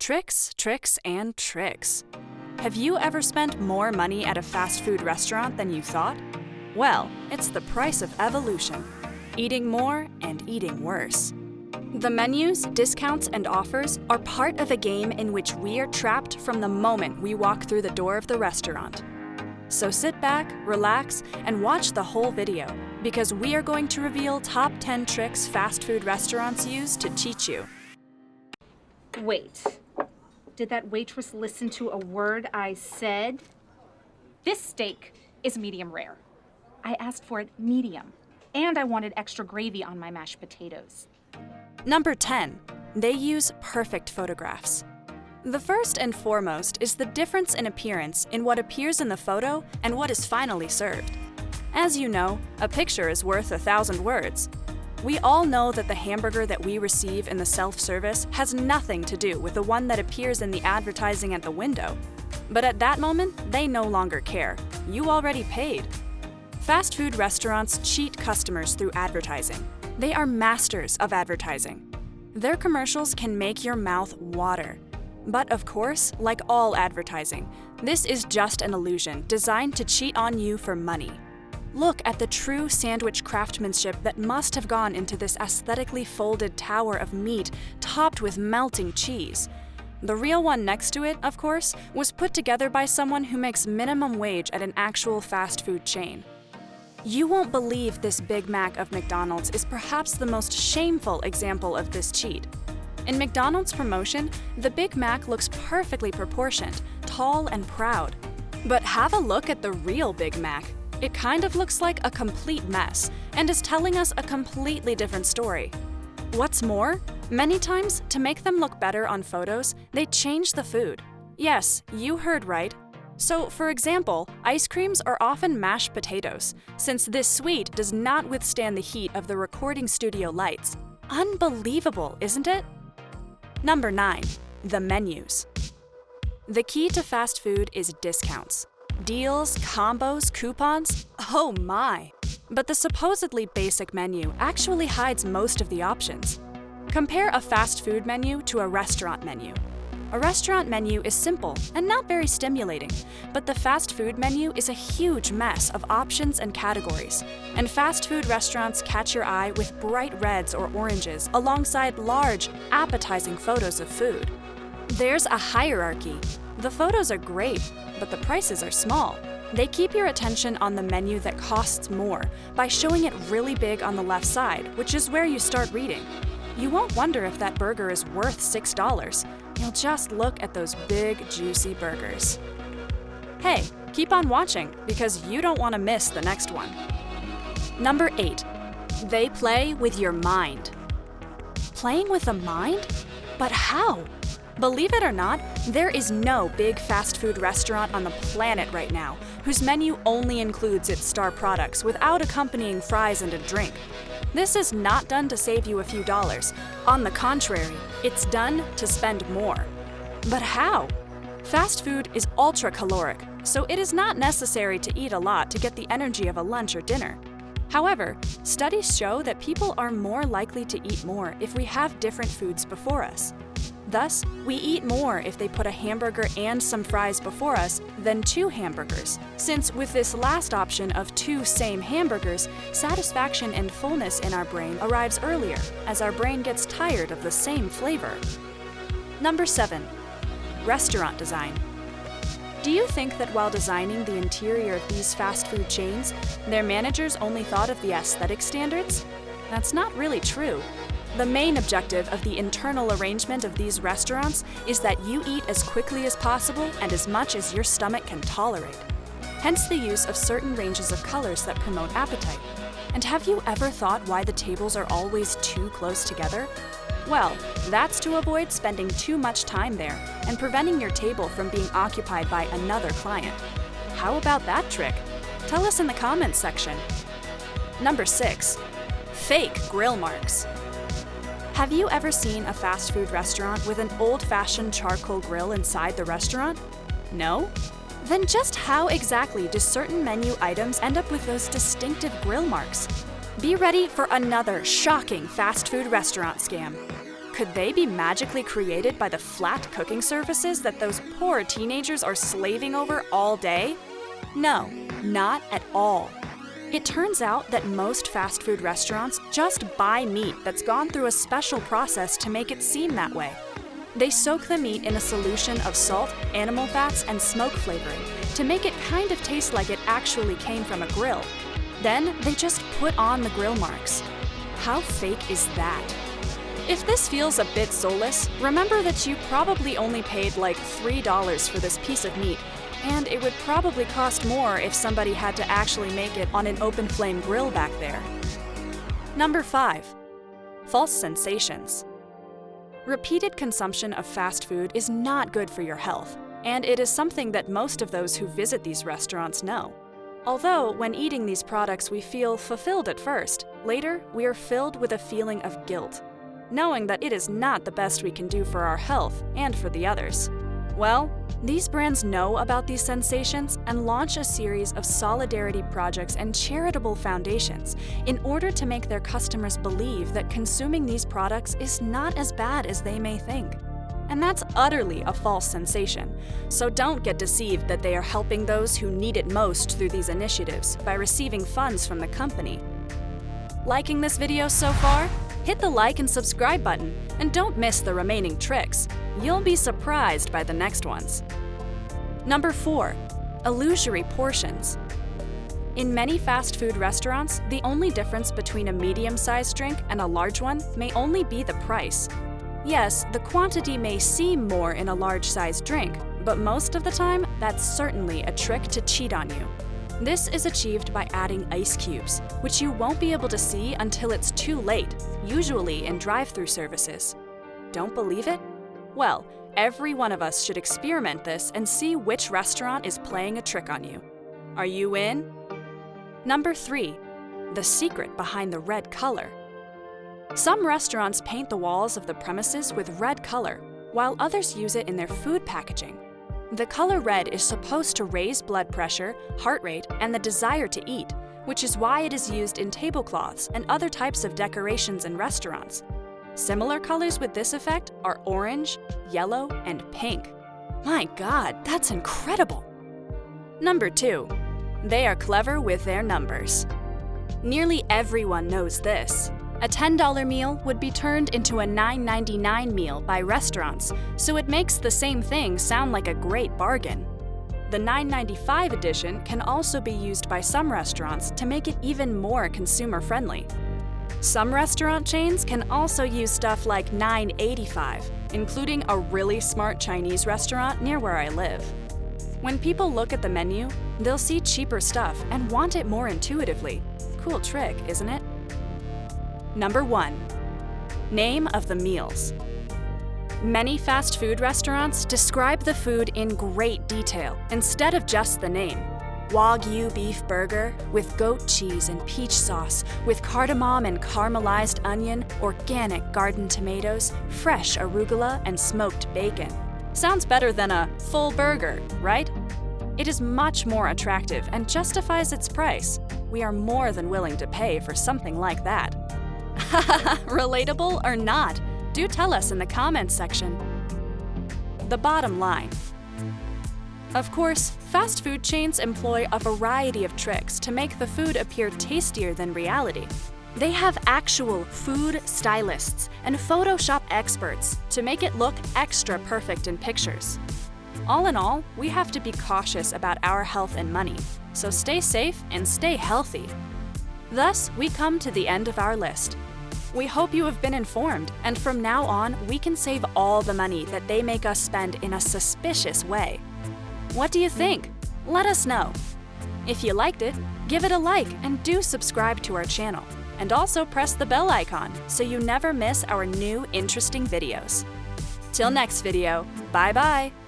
Tricks, tricks, and tricks. Have you ever spent more money at a fast food restaurant than you thought? Well, it's the price of evolution. Eating more and eating worse. The menus, discounts, and offers are part of a game in which we are trapped from the moment we walk through the door of the restaurant. So sit back, relax, and watch the whole video, because we are going to reveal top 10 tricks fast food restaurants use to cheat you. Wait, did that waitress listen to a word I said? This steak is medium rare. I asked for it medium, and I wanted extra gravy on my mashed potatoes. Number 10. They use perfect photographs. The first and foremost is the difference in appearance in what appears in the photo and what is finally served. As you know, a picture is worth 1,000 words. We all know that the hamburger that we receive in the self-service has nothing to do with the one that appears in the advertising at the window. But at that moment, they no longer care. You already paid. Fast food restaurants cheat customers through advertising. They are masters of advertising. Their commercials can make your mouth water. But of course, like all advertising, this is just an illusion designed to cheat on you for money. Look at the true sandwich craftsmanship that must have gone into this aesthetically folded tower of meat topped with melting cheese. The real one next to it, of course, was put together by someone who makes minimum wage at an actual fast food chain. You won't believe this Big Mac of McDonald's is perhaps the most shameful example of this cheat. In McDonald's promotion, the Big Mac looks perfectly proportioned, tall and proud. But have a look at the real Big Mac. It kind of looks like a complete mess and is telling us a completely different story. What's more, many times, to make them look better on photos, they change the food. Yes, you heard right. So, for example, ice creams are often mashed potatoes, since this sweet does not withstand the heat of the recording studio lights. Unbelievable, isn't it? Number 9. The menus. The key to fast food is discounts. Deals, combos, coupons, oh my! But the supposedly basic menu actually hides most of the options. Compare a fast food menu to a restaurant menu. A restaurant menu is simple and not very stimulating, but the fast food menu is a huge mess of options and categories, and fast food restaurants catch your eye with bright reds or oranges alongside large, appetizing photos of food. There's a hierarchy. The photos are great, but the prices are small. They keep your attention on the menu that costs more by showing it really big on the left side, which is where you start reading. You won't wonder if that burger is worth $6. You'll just look at those big, juicy burgers. Hey, keep on watching, because you don't want to miss the next one. Number 8. They play with your mind. Playing with the mind? But how? Believe it or not, there is no big fast food restaurant on the planet right now whose menu only includes its star products without accompanying fries and a drink. This is not done to save you a few dollars. On the contrary, it's done to spend more. But how? Fast food is ultra-caloric, so it is not necessary to eat a lot to get the energy of a lunch or dinner. However, studies show that people are more likely to eat more if we have different foods before us. Thus, we eat more if they put a hamburger and some fries before us than 2 hamburgers, since with this last option of 2 same hamburgers, satisfaction and fullness in our brain arrives earlier, as our brain gets tired of the same flavor. Number 7. Restaurant design. Do you think that while designing the interior of these fast food chains, their managers only thought of the aesthetic standards? That's not really true. The main objective of the internal arrangement of these restaurants is that you eat as quickly as possible and as much as your stomach can tolerate. Hence the use of certain ranges of colors that promote appetite. And have you ever thought why the tables are always too close together? Well, that's to avoid spending too much time there and preventing your table from being occupied by another client. How about that trick? Tell us in the comments section. Number 6. Fake grill marks. Have you ever seen a fast food restaurant with an old-fashioned charcoal grill inside the restaurant? No? Then just how exactly do certain menu items end up with those distinctive grill marks? Be ready for another shocking fast food restaurant scam. Could they be magically created by the flat cooking surfaces that those poor teenagers are slaving over all day? No, not at all. It turns out that most fast food restaurants just buy meat that's gone through a special process to make it seem that way. They soak the meat in a solution of salt, animal fats, and smoke flavoring to make it kind of taste like it actually came from a grill. Then they just put on the grill marks. How fake is that? If this feels a bit soulless, remember that you probably only paid like $3 for this piece of meat, and it would probably cost more if somebody had to actually make it on an open flame grill back there. Number 5. False sensations. Repeated consumption of fast food is not good for your health, and it is something that most of those who visit these restaurants know. Although, when eating these products we feel fulfilled at first, later we are filled with a feeling of guilt, knowing that it is not the best we can do for our health and for the others. Well, these brands know about these sensations and launch a series of solidarity projects and charitable foundations in order to make their customers believe that consuming these products is not as bad as they may think. And that's utterly a false sensation, so don't get deceived that they are helping those who need it most through these initiatives by receiving funds from the company. Liking this video so far? Hit the like and subscribe button, and don't miss the remaining tricks. You'll be surprised by the next ones. Number 4. Illusory portions. In many fast food restaurants, the only difference between a medium-sized drink and a large one may only be the price. Yes, the quantity may seem more in a large-sized drink, but most of the time, that's certainly a trick to cheat on you. This is achieved by adding ice cubes, which you won't be able to see until it's too late, usually in drive-thru services. Don't believe it? Well, every one of us should experiment this and see which restaurant is playing a trick on you. Are you in? Number 3. The secret behind the red color. Some restaurants paint the walls of the premises with red color, while others use it in their food packaging. The color red is supposed to raise blood pressure, heart rate, and the desire to eat, which is why it is used in tablecloths and other types of decorations in restaurants. Similar colors with this effect are orange, yellow, and pink. My God, that's incredible! Number 2. They are clever with their numbers. Nearly everyone knows this. A $10 meal would be turned into a $9.99 meal by restaurants, so it makes the same thing sound like a great bargain. The $9.95 edition can also be used by some restaurants to make it even more consumer-friendly. Some restaurant chains can also use stuff like $9.85, including a really smart Chinese restaurant near where I live. When people look at the menu, they'll see cheaper stuff and want it more intuitively. Cool trick, isn't it? Number 1. Name of the meals. Many fast food restaurants describe the food in great detail instead of just the name. Wagyu beef burger with goat cheese and peach sauce with cardamom and caramelized onion, organic garden tomatoes, fresh arugula, and smoked bacon. Sounds better than a full burger, right? It is much more attractive and justifies its price. We are more than willing to pay for something like that. Relatable or not? Do tell us in the comments section. The bottom line. Of course, fast food chains employ a variety of tricks to make the food appear tastier than reality. They have actual food stylists and Photoshop experts to make it look extra perfect in pictures. All in all, we have to be cautious about our health and money, so stay safe and stay healthy. Thus, we come to the end of our list. We hope you have been informed, and from now on, we can save all the money that they make us spend in a suspicious way. What do you think? Let us know. If you liked it, give it a like and do subscribe to our channel. And also press the bell icon so you never miss our new interesting videos. Till next video, bye-bye!